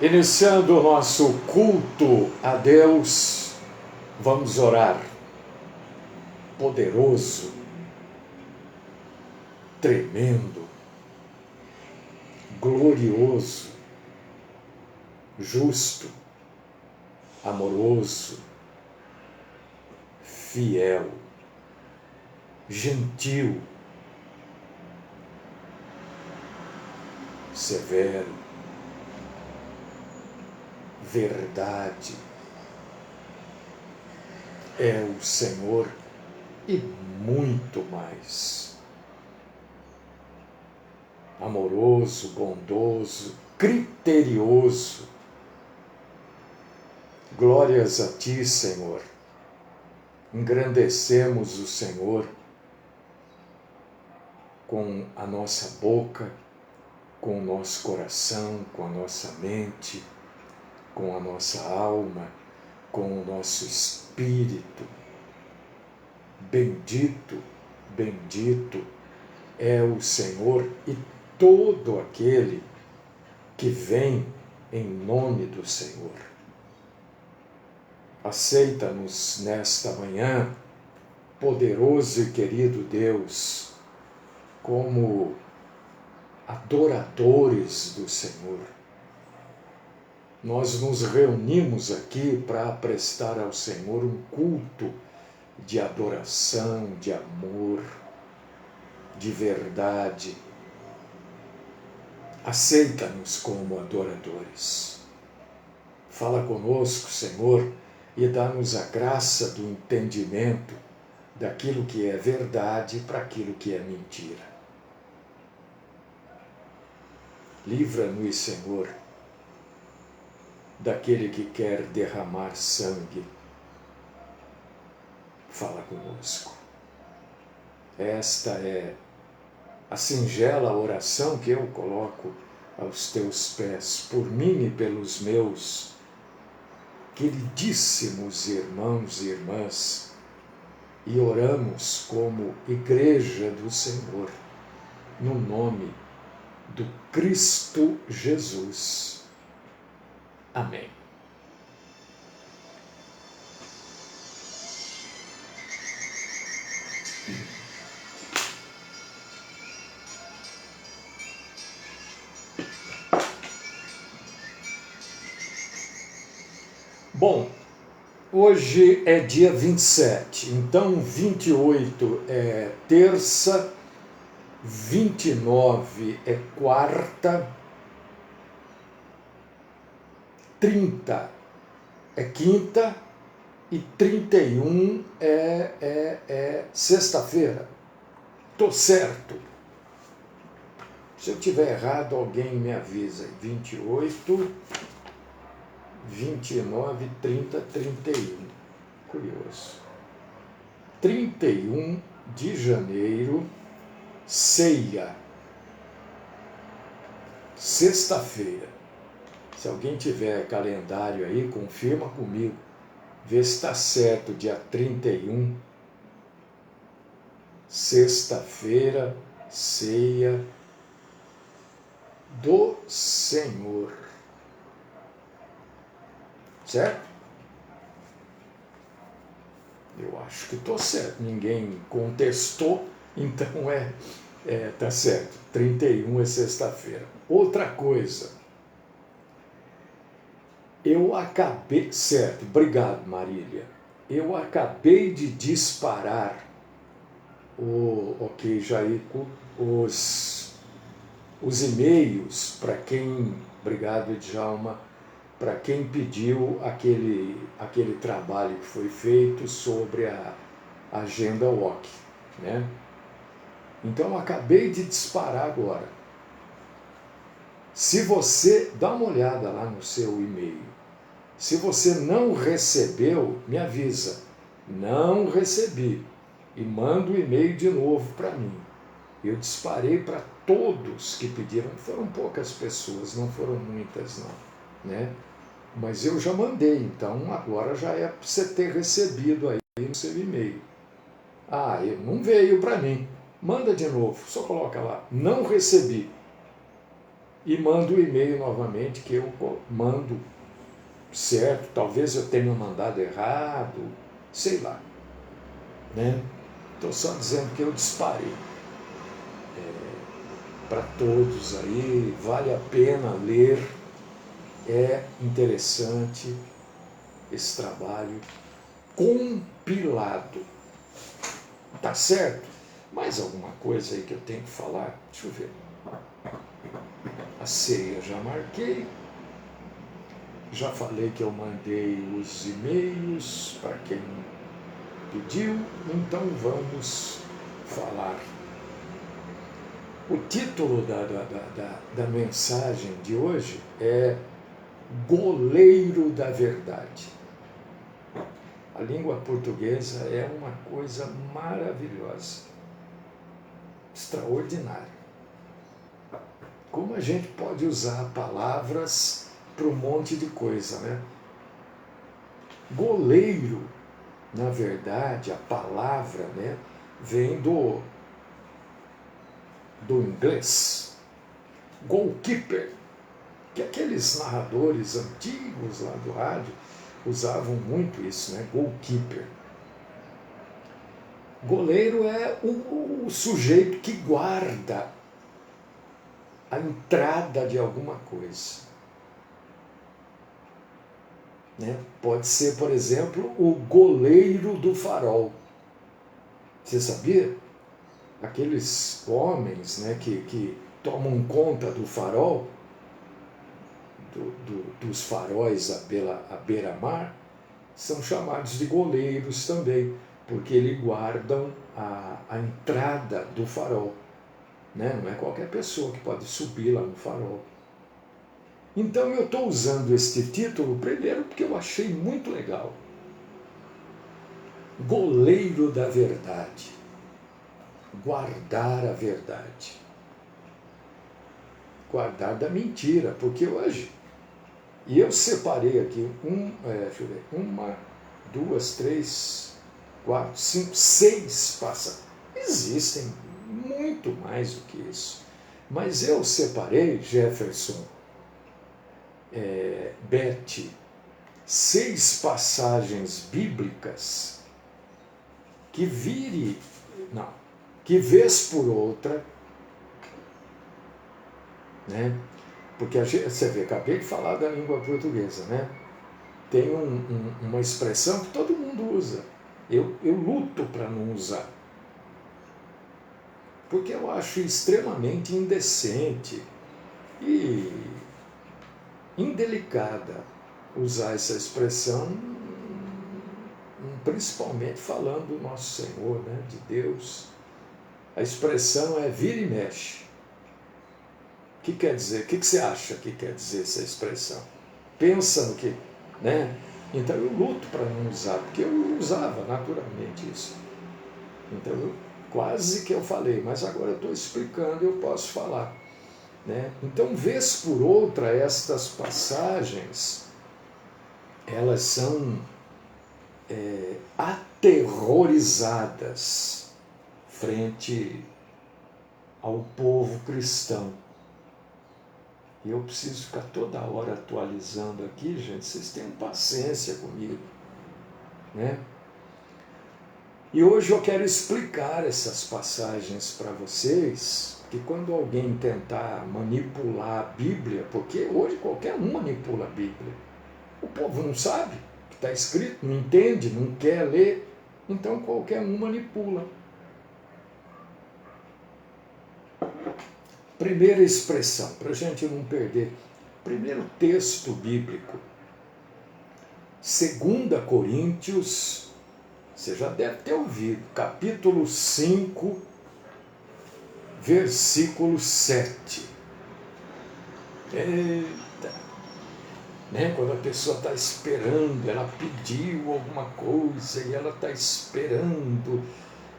Iniciando o nosso culto a Deus, vamos orar. Poderoso, tremendo, glorioso, justo, amoroso, fiel, gentil, severo, verdade, é o Senhor e muito mais. Amoroso, bondoso, criterioso. Glórias a Ti, Senhor. Engrandecemos o Senhor com a nossa boca, com o nosso coração, com a nossa mente, com a nossa alma, com o nosso espírito. Bendito, bendito é o Senhor e todo aquele que vem em nome do Senhor. Aceita-nos nesta manhã, poderoso e querido Deus, como adoradores do Senhor. Nós nos reunimos aqui para prestar ao Senhor um culto de adoração, de amor, de verdade. Aceita-nos como adoradores. Fala conosco, Senhor, e dá-nos a graça do entendimento daquilo que é verdade para aquilo que é mentira. Livra-nos, Senhor, daquele que quer derramar sangue. Fala conosco. Esta é a singela oração que eu coloco aos teus pés, por mim e pelos meus queridíssimos irmãos e irmãs, e oramos como Igreja do Senhor, no nome do Cristo Jesus. Amém. Bom, hoje é dia 27, então 28 é terça, 29 é quarta, 30 é quinta e 31 é sexta-feira. Tô certo. Se eu tiver errado, alguém me avisa. 28, 29, 30, 31. Curioso. 31 de janeiro, ceia. Sexta-feira. Se alguém tiver calendário aí, confirma comigo. Vê se está certo, dia 31. Sexta-feira, ceia do Senhor. Certo? Eu acho que estou certo. Ninguém contestou, então tá certo. 31 é sexta-feira. Outra coisa. Eu acabei... Certo, obrigado, Marília. Eu acabei de disparar ok, Jair, os e-mails para quem... Obrigado, Djalma. Para quem pediu aquele trabalho que foi feito sobre a agenda WOC, né? Então, eu acabei de disparar agora. Se você dá uma olhada lá no seu e-mail, se você não recebeu, me avisa. Não recebi. E manda o e-mail de novo para mim. Eu disparei para todos que pediram. Foram poucas pessoas, não foram muitas não, né? Mas eu já mandei, então agora já é para você ter recebido aí no seu e-mail. Ah, não veio para mim. Manda de novo, só coloca lá. Não recebi. e mando o e-mail novamente, que eu mando certo, talvez eu tenha mandado errado, sei lá, né? Estou só dizendo que eu disparei. Para todos aí, vale a pena ler, é interessante esse trabalho compilado. Tá certo? Mais alguma coisa aí que eu tenho que falar? Deixa eu ver. A ceia já marquei. Já falei que eu mandei os e-mails para quem pediu, então vamos falar. O título da mensagem de hoje é Goleiro da Verdade. A língua portuguesa é uma coisa maravilhosa, extraordinária. Como a gente pode usar palavras para um monte de coisa, né? Goleiro, na verdade, a palavra, né, vem do inglês, goalkeeper, que aqueles narradores antigos lá do rádio usavam muito isso, né? Goalkeeper. Goleiro é o sujeito que guarda a entrada de alguma coisa. Né? Pode ser, por exemplo, o goleiro do farol. Você sabia? Aqueles homens, né, que tomam conta do farol, dos faróis à beira-mar, são chamados de goleiros também, porque eles guardam a entrada do farol. Né? Não é qualquer pessoa que pode subir lá no farol. Então eu estou usando este título, primeiro, porque eu achei muito legal. Goleiro da verdade. Guardar a verdade. Guardar da mentira, porque hoje, e eu separei aqui, deixa eu ver, 1, 2, 3, 4, 5, 6 passagens. Existem muito mais do que isso. Mas eu separei, Jefferson, Beth, 6 passagens bíblicas que que vez por outra, né? Porque você vê, acabei de falar da língua portuguesa, né? Tem uma expressão que todo mundo usa. Eu luto para não usar. Porque eu acho extremamente indecente e indelicada usar essa expressão, principalmente falando do nosso Senhor, né, de Deus. A expressão é vira e mexe. O que quer dizer? O que você acha que quer dizer essa expressão? Pensa no que, né? Então eu luto para não usar, porque eu usava naturalmente isso. Então quase que eu falei, mas agora eu estou explicando, eu posso falar. Né? Então, vez por outra, estas passagens, elas são aterrorizadas frente ao povo cristão. E eu preciso ficar toda hora atualizando aqui, gente, vocês tenham paciência comigo. Né? E hoje eu quero explicar essas passagens para vocês, que quando alguém tentar manipular a Bíblia, porque hoje qualquer um manipula a Bíblia, o povo não sabe o que está escrito, não entende, não quer ler, então qualquer um manipula. Primeira expressão, para a gente não perder, primeiro texto bíblico, 2 Coríntios, você já deve ter ouvido, capítulo 5, versículo 7. Eita! Né? Quando a pessoa está esperando, ela pediu alguma coisa e ela está esperando,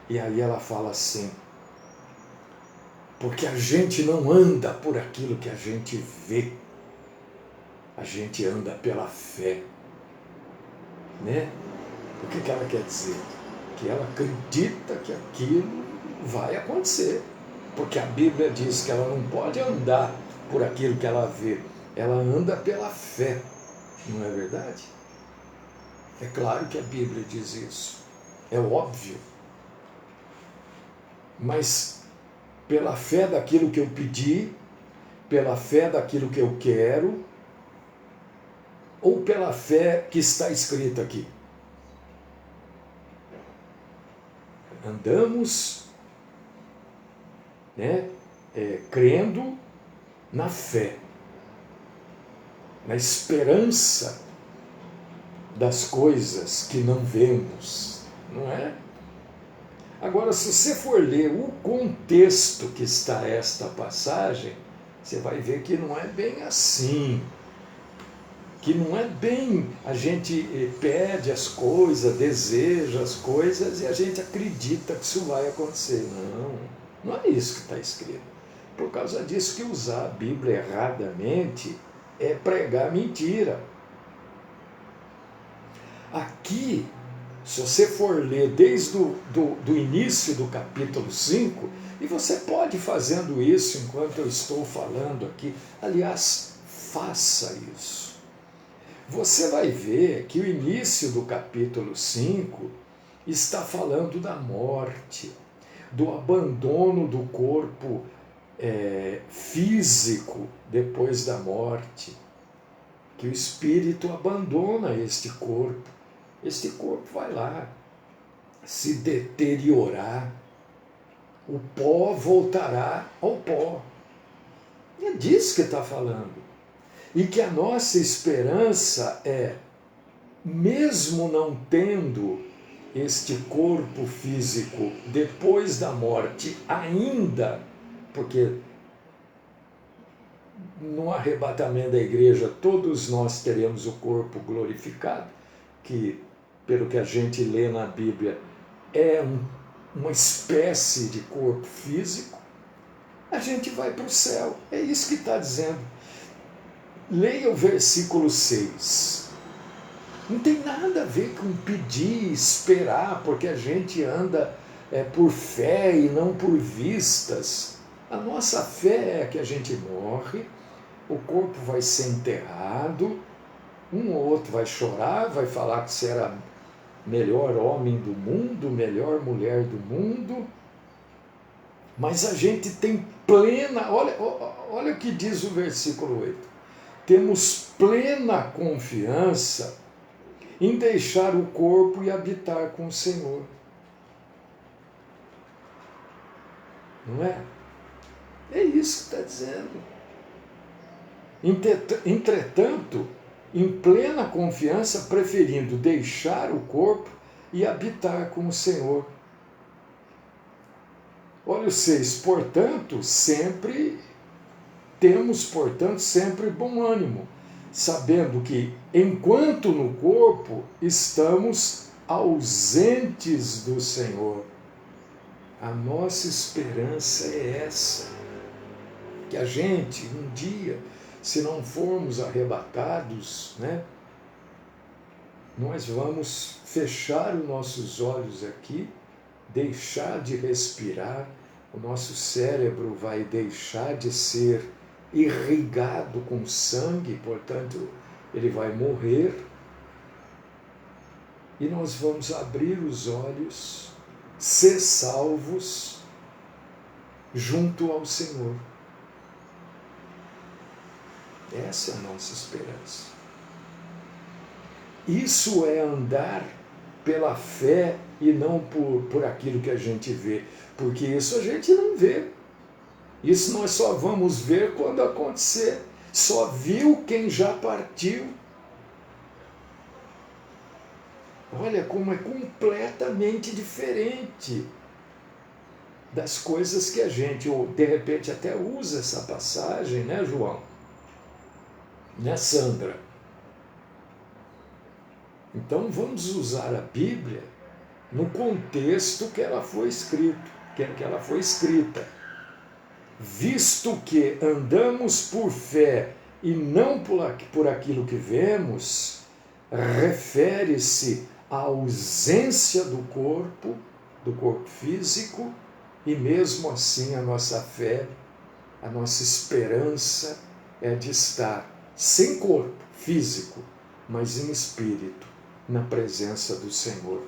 e aí ela fala assim, porque a gente não anda por aquilo que a gente vê, a gente anda pela fé. Né? O que ela quer dizer? Que ela acredita que aquilo vai acontecer. Porque a Bíblia diz que ela não pode andar por aquilo que ela vê, ela anda pela fé, não é verdade? É claro que a Bíblia diz isso, é óbvio, mas pela fé daquilo que eu pedi, pela fé daquilo que eu quero, ou pela fé que está escrita aqui? Andamos, né, crendo na fé, na esperança das coisas que não vemos, não é? Agora, se você for ler o contexto que está esta passagem, você vai ver que não é bem assim. Que não é bem a gente pede as coisas, deseja as coisas e a gente acredita que isso vai acontecer. Não é isso que está escrito. Por causa disso que usar a Bíblia erradamente é pregar mentira. Aqui, se você for ler desde do início do capítulo 5, e você pode ir fazendo isso enquanto eu estou falando aqui, aliás, faça isso. Você vai ver que o início do capítulo 5 está falando da morte, do abandono do corpo físico depois da morte, que o espírito abandona este corpo. Este corpo vai lá se deteriorar, o pó voltará ao pó. E é disso que está falando. E que a nossa esperança é, mesmo não tendo este corpo físico depois da morte ainda, porque no arrebatamento da igreja todos nós teremos o corpo glorificado, que pelo que a gente lê na Bíblia é uma espécie de corpo físico, a gente vai para o céu. É isso que está dizendo. Leia o versículo 6. Não tem nada a ver com pedir, esperar, porque a gente anda por fé e não por vistas. A nossa fé é que a gente morre, o corpo vai ser enterrado, um ou outro vai chorar, vai falar que você era melhor homem do mundo, melhor mulher do mundo, mas a gente tem plena, olha o que diz o versículo 8. Temos plena confiança em deixar o corpo e habitar com o Senhor. Não é? É isso que está dizendo. Entretanto, em plena confiança, preferindo deixar o corpo e habitar com o Senhor. Olha o 6. Portanto, sempre bom ânimo, sabendo que, enquanto no corpo, estamos ausentes do Senhor. A nossa esperança é essa, que a gente, um dia, se não formos arrebatados, né, nós vamos fechar os nossos olhos aqui, deixar de respirar, o nosso cérebro vai deixar de ser irrigado com sangue, portanto, ele vai morrer, e nós vamos abrir os olhos, ser salvos junto ao Senhor. Essa é a nossa esperança. Isso é andar pela fé e não por aquilo que a gente vê, porque isso a gente não vê. Isso nós só vamos ver quando acontecer. Só viu quem já partiu. Olha como é completamente diferente das coisas que a gente, ou de repente até usa essa passagem, né, João? Né, Sandra? Então vamos usar a Bíblia no contexto que ela foi escrita. Visto que andamos por fé e não por aquilo que vemos, refere-se à ausência do corpo físico, e mesmo assim a nossa fé a nossa esperança é de estar sem corpo físico, mas em espírito, na presença do Senhor.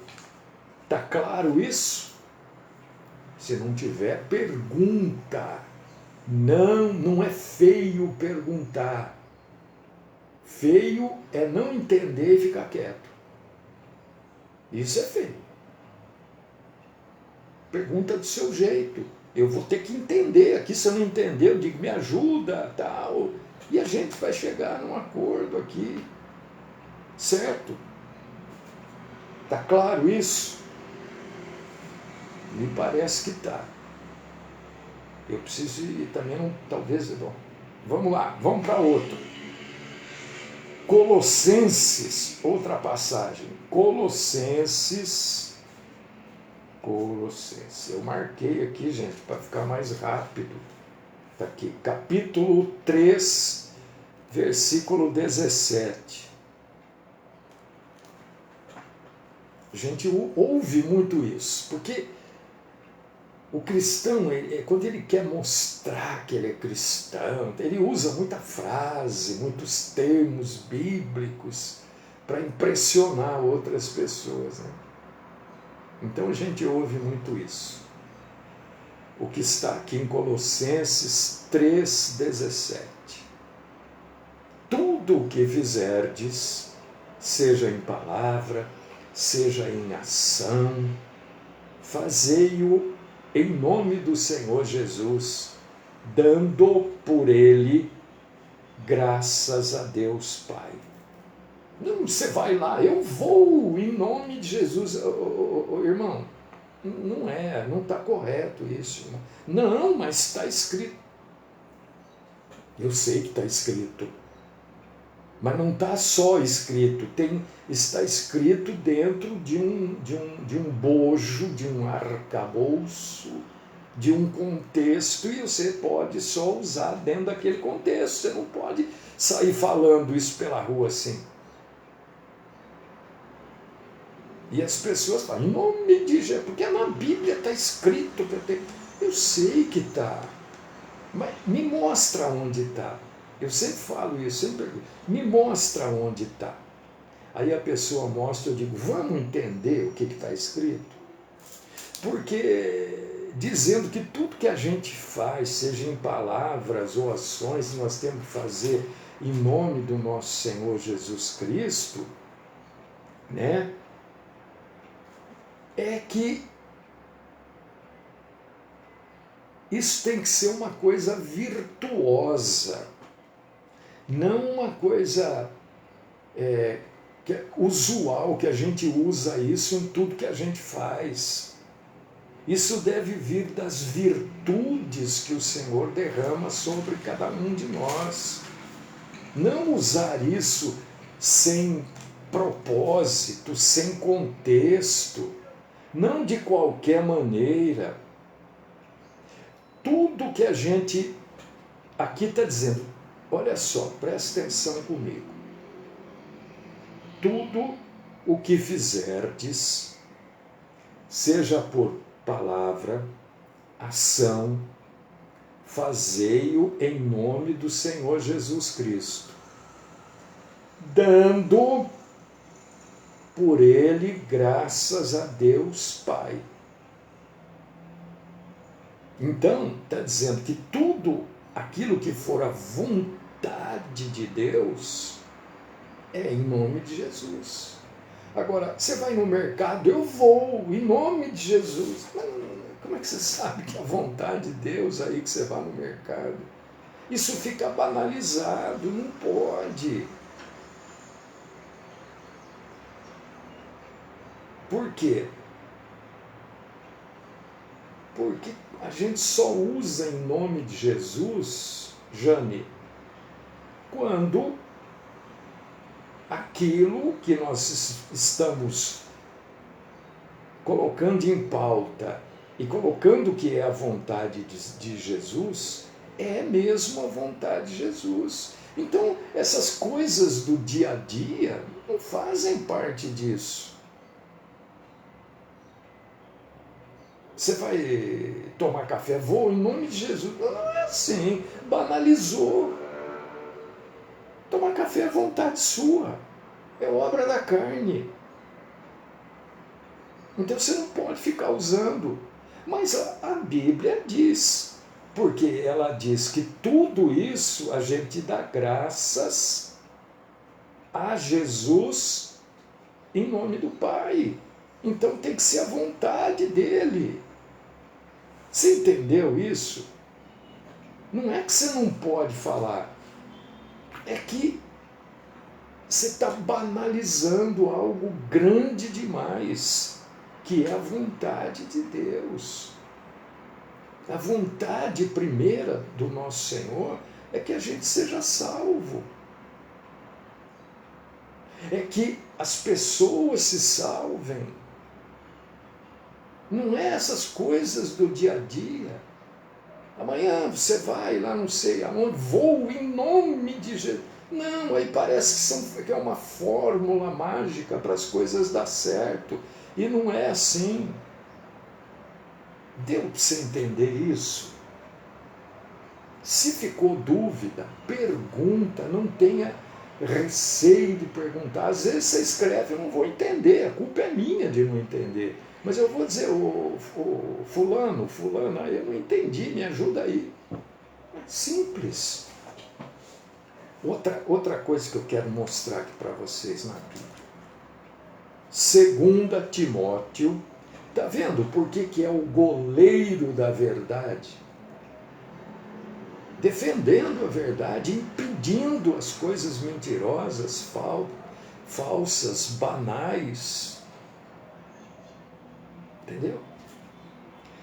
Está claro isso? Se não tiver, pergunta. Não é feio perguntar. Feio é não entender e ficar quieto. Isso é feio. Pergunta do seu jeito. Eu vou ter que entender. Aqui, se eu não entender, eu digo, me ajuda, tal. E a gente vai chegar num acordo aqui. Certo? Está claro isso? Me parece que está. Eu preciso ir também, talvez... Bom, vamos lá, vamos para outro. Colossenses, outra passagem. Colossenses. Eu marquei aqui, gente, para ficar mais rápido. Está aqui, capítulo 3, versículo 17. A gente ouve muito isso, porque o cristão, quando ele quer mostrar que ele é cristão, ele usa muita frase, muitos termos bíblicos para impressionar outras pessoas, né? Então a gente ouve muito isso. O que está aqui em Colossenses 3,17. Tudo o que fizerdes, seja em palavra, seja em ação, fazei-o em nome do Senhor Jesus, dando por ele graças a Deus Pai. Não, você vai lá, eu vou em nome de Jesus. Irmão, não está correto isso. Irmão. Não, mas está escrito. Eu sei que está escrito. Mas não está só escrito, está escrito dentro de um bojo, de um arcabouço, de um contexto, e você pode só usar dentro daquele contexto. Você não pode sair falando isso pela rua assim. E as pessoas falam, em nome de Jesus, porque na Bíblia está escrito. Eu sei que está, mas me mostra onde está. Eu sempre falo isso, sempre pergunto, me mostra onde está. Aí a pessoa mostra, eu digo, vamos entender o que está escrito? Porque dizendo que tudo que a gente faz, seja em palavras ou ações, nós temos que fazer em nome do nosso Senhor Jesus Cristo, né? É que isso tem que ser uma coisa virtuosa, não uma coisa que é usual, que a gente usa isso em tudo que a gente faz. Isso deve vir das virtudes que o Senhor derrama sobre cada um de nós. Não usar isso sem propósito, sem contexto, não de qualquer maneira. Tudo que a gente aqui está dizendo, olha só, presta atenção comigo. Tudo o que fizerdes, seja por palavra, ação, fazei-o em nome do Senhor Jesus Cristo, dando por ele graças a Deus Pai. Então, está dizendo que tudo aquilo que for a vontade de Deus é em nome de Jesus. Agora, você vai no mercado, eu vou em nome de Jesus. Mas como é que você sabe que é a vontade de Deus aí que você vai no mercado? Isso fica banalizado, não pode. Por quê? Porque a gente só usa em nome de Jesus, Jane, quando aquilo que nós estamos colocando em pauta e colocando que é a vontade de Jesus, é mesmo a vontade de Jesus. Então, essas coisas do dia a dia não fazem parte disso. Você vai tomar café, vou em nome de Jesus. Não é assim, banalizou. Tomar café é vontade sua, é obra da carne. Então você não pode ficar usando. Mas a Bíblia diz, porque ela diz que tudo isso a gente dá graças a Jesus em nome do Pai. Então tem que ser a vontade dele. Você entendeu isso? Não é que você não pode falar, é que você está banalizando algo grande demais, que é a vontade de Deus. A vontade primeira do nosso Senhor é que a gente seja salvo. É que as pessoas se salvem. Não é essas coisas do dia a dia. Amanhã você vai lá não sei aonde, vou em nome de Jesus. Não, aí parece que é uma fórmula mágica para as coisas dar certo. E não é assim. Deu para você entender isso? Se ficou dúvida, pergunta, não tenha receio de perguntar. Às vezes você escreve, eu não vou entender, a culpa é minha de não entender. Mas eu vou dizer, fulano, fulana, eu não entendi, me ajuda aí. Simples. Outra coisa que eu quero mostrar aqui para vocês na Bíblia. 2 Timóteo, está vendo por que é o goleiro da verdade? Defendendo a verdade, impedindo as coisas mentirosas, falsas, banais. Entendeu?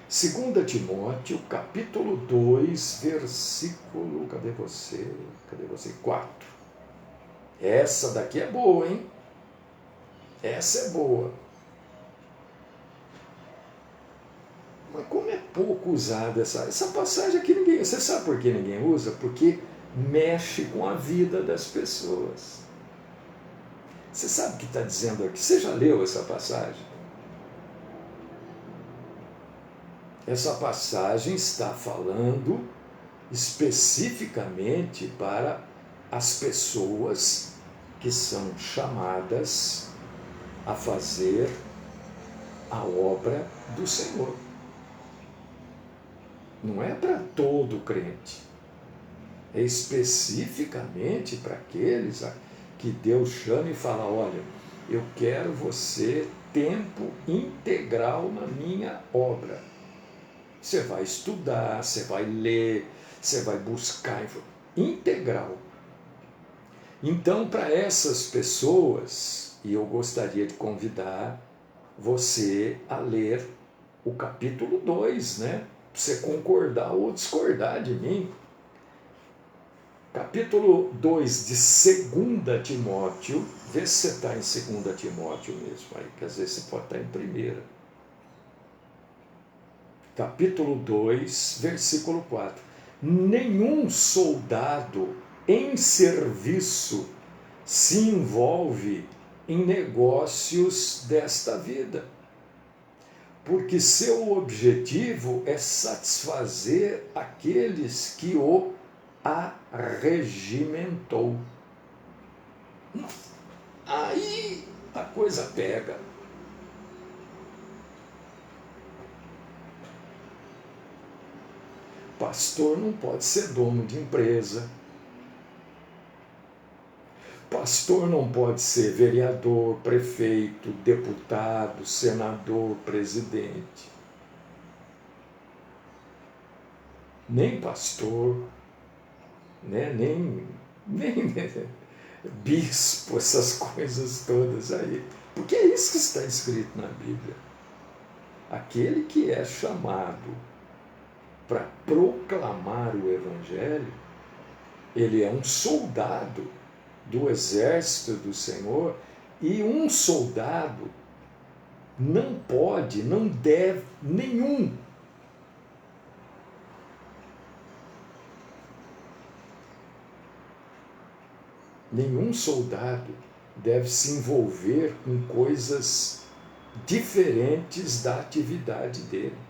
2 Timóteo, capítulo 2, versículo, cadê você? 4. Essa daqui é boa, hein? Essa é boa. Mas como é pouco usada essa passagem aqui, ninguém. Você sabe por que ninguém usa? Porque mexe com a vida das pessoas. Você sabe o que está dizendo aqui? Você já leu essa passagem? Essa passagem está falando especificamente para as pessoas que são chamadas a fazer a obra do Senhor. Não é para todo crente. É especificamente para aqueles que Deus chama e fala, olha, eu quero você tempo integral na minha obra. Você vai estudar, você vai ler, você vai buscar integral. Então, para essas pessoas, e eu gostaria de convidar você a ler o capítulo 2, né? Para você concordar ou discordar de mim. Capítulo 2 de 2 Timóteo, vê se você está em 2 Timóteo mesmo, aí, que às vezes você pode estar em 1. Capítulo 2, versículo 4. Nenhum soldado em serviço se envolve em negócios desta vida, porque seu objetivo é satisfazer aqueles que o arregimentou. Aí a coisa pega. Pastor não pode ser dono de empresa. Pastor não pode ser vereador, prefeito, deputado, senador, presidente. Nem pastor, né? nem bispo, essas coisas todas aí. Porque é isso que está escrito na Bíblia. Aquele que é chamado para proclamar o Evangelho, ele é um soldado do exército do Senhor, e um soldado não pode, não deve, nenhum soldado deve se envolver com coisas diferentes da atividade dele.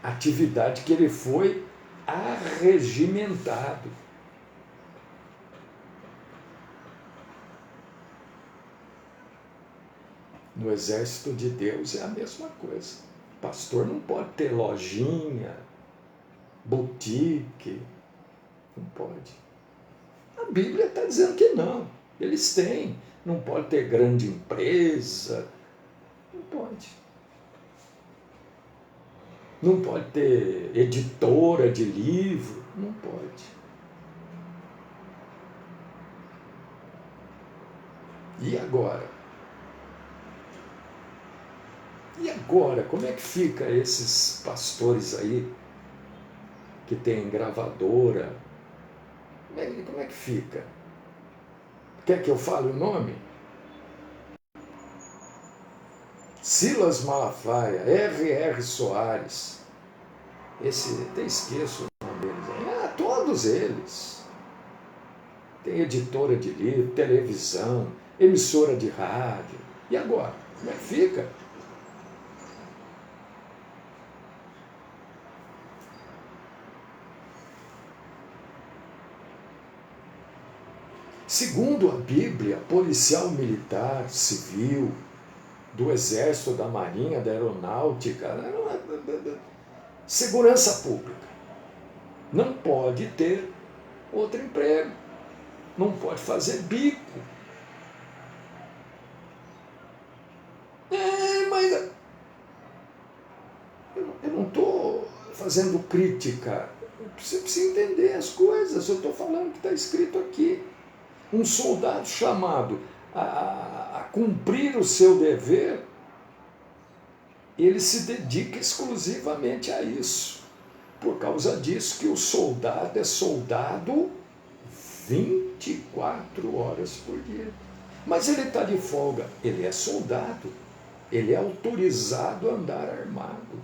atividade que ele foi arregimentado. No exército de Deus é a mesma coisa. O pastor não pode ter lojinha, boutique, não pode. A Bíblia está dizendo que não. Eles têm. Não pode ter grande empresa, não pode. Não pode ter editora de livro, não pode. E agora? E agora? Como é que fica esses pastores aí que tem gravadora? Como é que fica? Quer que eu fale o nome? Silas Malafaia, R.R. Soares. Esse, até esqueço o nome deles. Todos eles. Tem editora de livro, televisão, emissora de rádio. E agora? Como é que fica? Segundo a Bíblia, policial militar, civil, do Exército, da Marinha, da Aeronáutica, segurança pública, não pode ter outro emprego, não pode fazer bico. Mas eu não estou fazendo crítica, você precisa entender as coisas, eu estou falando o que está escrito aqui. Um soldado chamado a cumprir o seu dever, ele se dedica exclusivamente a isso. Por causa disso que o soldado é soldado 24 horas por dia. Mas ele está de folga, ele é soldado, ele é autorizado a andar armado.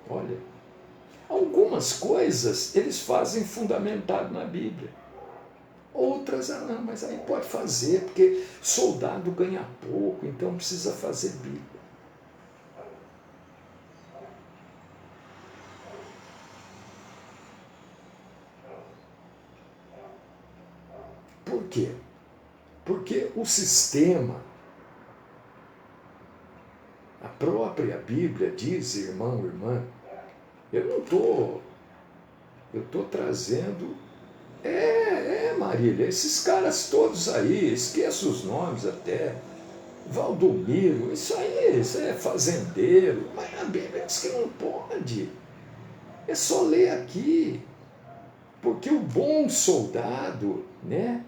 Olha, algumas coisas eles fazem fundamentado na Bíblia. Outras, não, mas aí pode fazer, porque soldado ganha pouco, então precisa fazer bico. Por quê? Porque o sistema, a própria Bíblia diz, irmão, irmã, eu estou trazendo... Marília, esses caras todos aí, esqueço os nomes até, Valdomiro, isso é fazendeiro, mas a Bíblia diz que não pode. É só ler aqui, porque o bom soldado, né,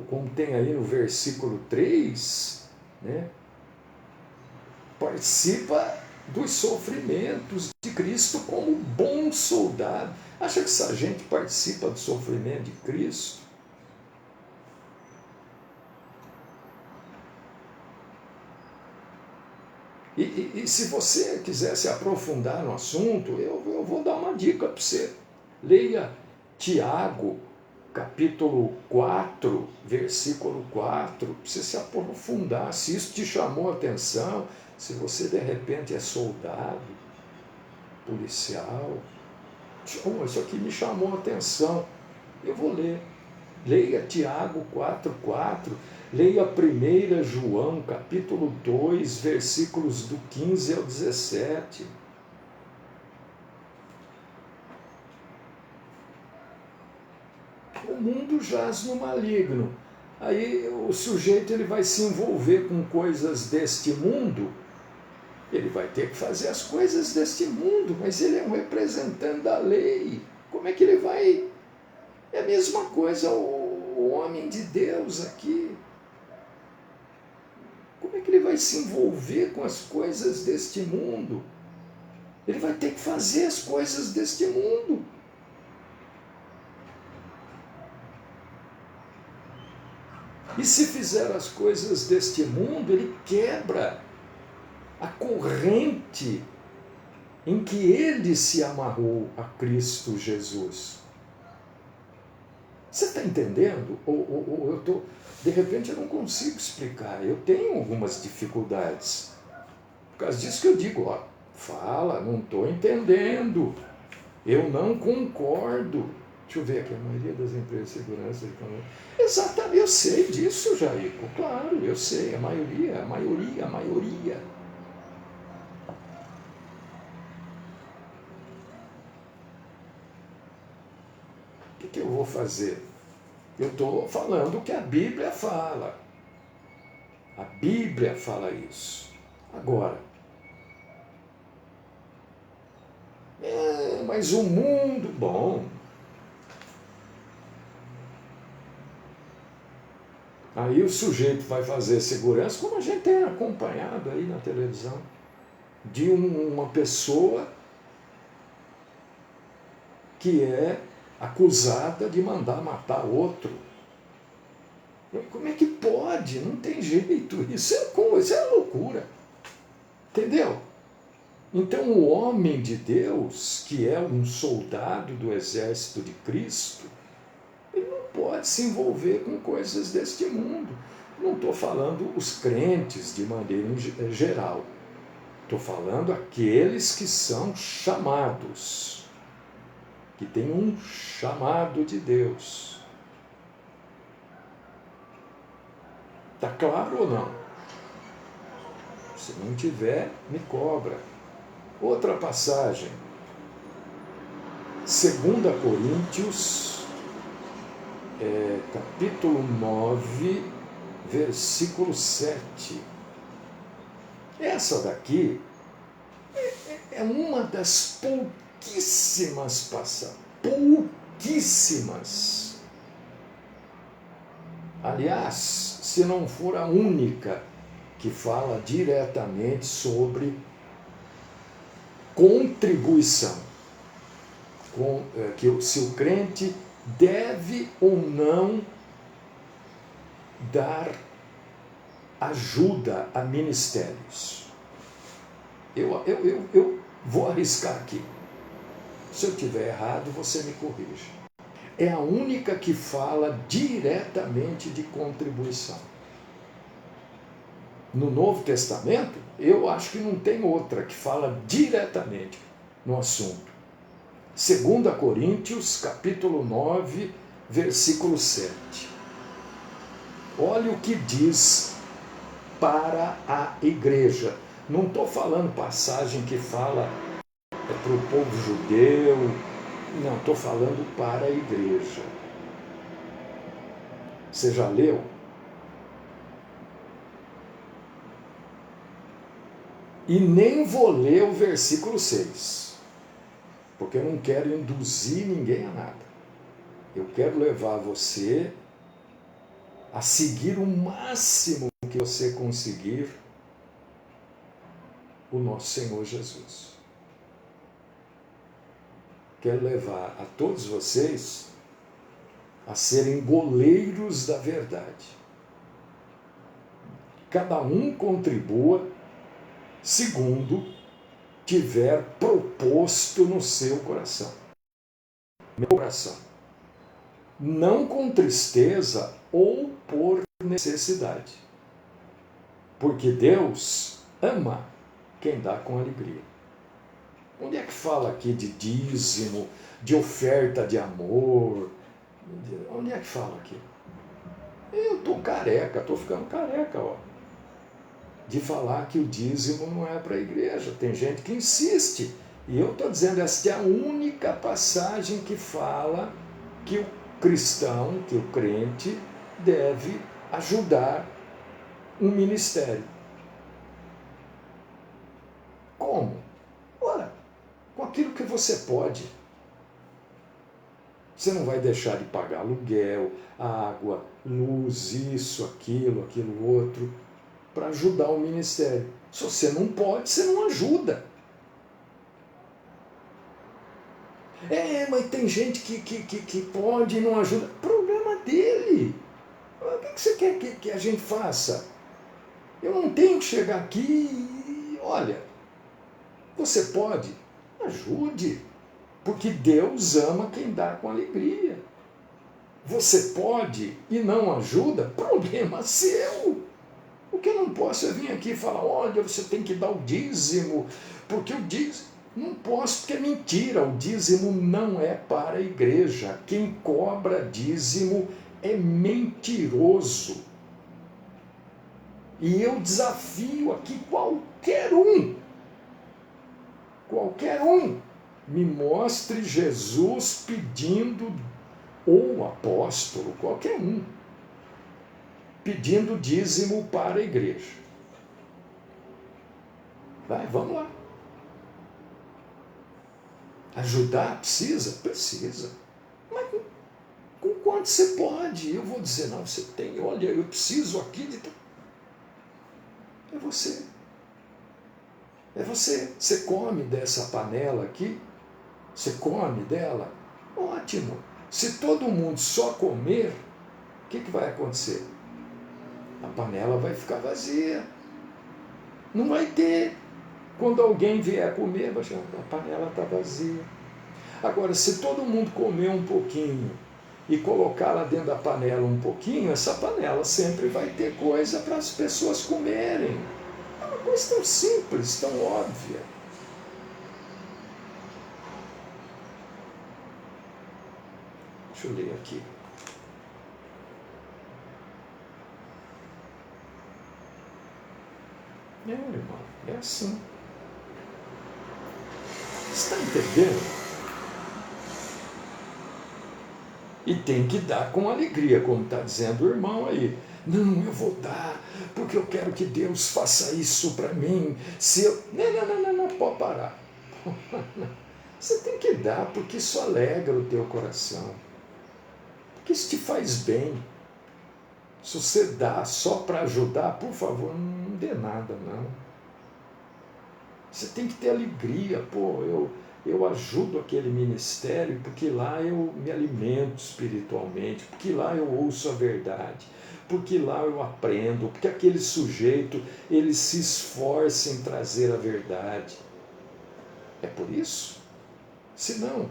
como tem aí no versículo 3, né, participa dos sofrimentos de Cristo como bom soldado. Acha que essa gente participa do sofrimento de Cristo? E se você quiser se aprofundar no assunto, eu vou dar uma dica para você. Leia Tiago, capítulo 4, versículo 4, para você se aprofundar. Se isso te chamou a atenção, se você de repente é soldado, policial, isso aqui me chamou a atenção, eu vou ler. Leia Tiago 4,4, leia 1 João, capítulo 2, versículos do 15 ao 17. O mundo jaz no maligno. Aí o sujeito ele vai se envolver com coisas deste mundo, ele vai ter que fazer as coisas deste mundo, mas ele é um representante da lei. Como é que ele vai... É a mesma coisa o homem de Deus aqui. Como é que ele vai se envolver com as coisas deste mundo? Ele vai ter que fazer as coisas deste mundo. E se fizer as coisas deste mundo, ele quebra a corrente em que ele se amarrou a Cristo Jesus. Você está entendendo? Ou eu tô, de repente eu não consigo explicar. Eu tenho algumas dificuldades. Por causa disso que eu digo, Fala, não estou entendendo. Eu não concordo. Deixa eu ver aqui, a maioria das empresas de segurança. Exatamente, eu sei disso, Jaico. Claro, eu sei, a maioria. O que eu vou fazer? Eu estou falando o que a Bíblia fala. A Bíblia fala isso. Agora, mas o mundo, bom. Aí o sujeito vai fazer segurança, como a gente tem acompanhado aí na televisão, de uma pessoa que é acusada de mandar matar outro. Como é que pode? Não tem jeito. Isso é loucura. Entendeu? Então o homem de Deus, que é um soldado do exército de Cristo, ele não pode se envolver com coisas deste mundo. Não estou falando os crentes de maneira geral. Estou falando aqueles que são chamados, que têm um chamado de Deus. Está claro ou não? Se não tiver, me cobra. Outra passagem, 2 Coríntios, capítulo 9, versículo 7. Essa daqui é uma das pouquíssimas passagens, pouquíssimas. Aliás, se não for a única que fala diretamente sobre contribuição, que se o crente deve ou não dar ajuda a ministérios. Eu vou arriscar aqui. Se eu estiver errado, você me corrige. É a única que fala diretamente de contribuição. No Novo Testamento, eu acho que não tem outra que fala diretamente no assunto. 2 Coríntios, capítulo 9, versículo 7. Olha o que diz para a igreja. Não estou falando passagem que fala para o povo judeu. Não, estou falando para a igreja. Você já leu? E nem vou ler o versículo 6, porque eu não quero induzir ninguém a nada. Eu quero levar você a seguir o máximo que você conseguir o nosso Senhor Jesus. Quero levar a todos vocês a serem goleiros da verdade. Cada um contribua segundo tiver proposto no seu coração. Meu coração. Não com tristeza ou por necessidade. Porque Deus ama quem dá com alegria. Onde é que fala aqui de dízimo, de oferta de amor? Onde é que fala aqui? Eu estou careca, estou ficando careca, ó, de falar que o dízimo não é para a igreja. Tem gente que insiste. E eu estou dizendo, essa é a única passagem que fala que o cristão, que o crente, deve ajudar um ministério. Como? Ora, com aquilo que você pode. Você não vai deixar de pagar aluguel, água, luz, isso, aquilo outro, para ajudar o ministério. Se você não pode, você não ajuda. Mas tem gente que pode e não ajuda. Problema dele. O que você quer que a gente faça? Eu não tenho que chegar aqui e, olha, você pode, ajude. Porque Deus ama quem dá com alegria. Você pode e não ajuda, problema seu. O O que eu não posso é vir aqui e falar, olha, você tem que dar o dízimo, porque o dízimo... Não posso, porque é mentira, o dízimo não é para a igreja. Quem cobra dízimo é mentiroso. E eu desafio aqui qualquer um, me mostre Jesus pedindo, ou apóstolo, qualquer um, pedindo dízimo para a igreja. Vai, vamos lá. Ajudar? Precisa? Precisa. Mas com quanto você pode? Eu vou dizer, não, você tem, olha, eu preciso aqui de... É você. É você. Você come dessa panela aqui? Você come dela? Ótimo. Se todo mundo só comer, o que vai acontecer? A panela vai ficar vazia. Não vai ter. Quando alguém vier comer, vai achar, a panela está vazia. Agora, se todo mundo comer um pouquinho e colocar lá dentro da panela um pouquinho, essa panela sempre vai ter coisa para as pessoas comerem. É uma coisa tão simples, tão óbvia. Deixa eu ler aqui. Irmão, é assim. Você está entendendo? E tem que dar com alegria, como está dizendo o irmão aí. Não, eu vou dar, porque eu quero que Deus faça isso para mim. Se eu... Não, pode parar. Você tem que dar, porque isso alegra o teu coração. Porque isso te faz bem. Se você dá só para ajudar, por favor, não dê nada, não. Você tem que ter alegria. Pô, eu ajudo aquele ministério porque lá eu me alimento espiritualmente, porque lá eu ouço a verdade, porque lá eu aprendo, porque aquele sujeito, ele se esforça em trazer a verdade. É por isso? Se não,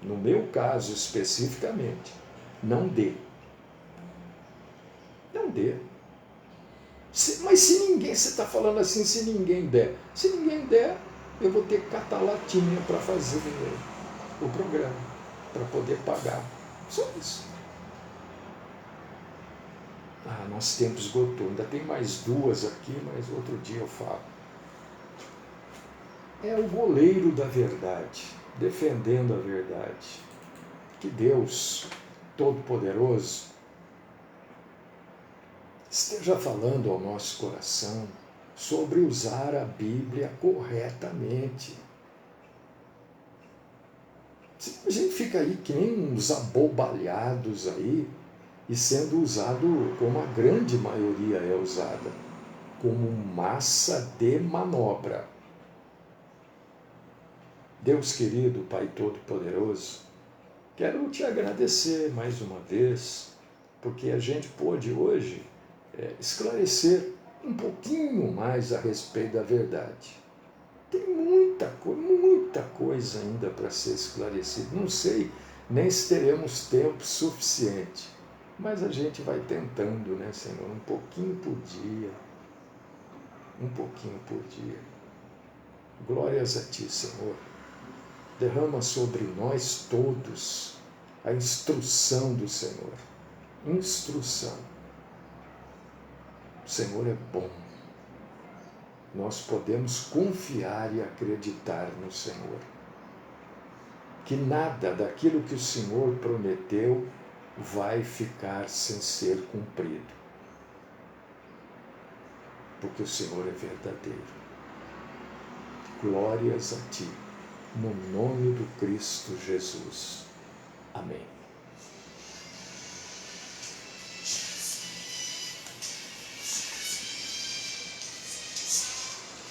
no meu caso especificamente, não dê. Não dê. Mas se ninguém, você está falando assim, se ninguém der. Se ninguém der, eu vou ter que catar latinha para fazer o programa, para poder pagar. Só isso. Nosso tempo esgotou. Ainda tem mais duas aqui, mas outro dia eu falo. É o goleiro da verdade, defendendo a verdade. Que Deus Todo-Poderoso esteja falando ao nosso coração sobre usar a Bíblia corretamente. A gente fica aí que nem uns abobalhados aí, e sendo usado como a grande maioria é usada, como massa de manobra. Deus querido, Pai Todo-Poderoso, quero te agradecer mais uma vez, porque a gente pôde hoje esclarecer um pouquinho mais a respeito da verdade. Tem muita coisa ainda para ser esclarecida. Não sei nem se teremos tempo suficiente, mas a gente vai tentando, né, Senhor? Um pouquinho por dia. Um pouquinho por dia. Glórias a Ti, Senhor. Derrama sobre nós todos a instrução do Senhor. Instrução. O Senhor é bom. Nós podemos confiar e acreditar no Senhor. Que nada daquilo que o Senhor prometeu vai ficar sem ser cumprido. Porque o Senhor é verdadeiro. Glórias a Ti, no nome do Cristo Jesus. Amém.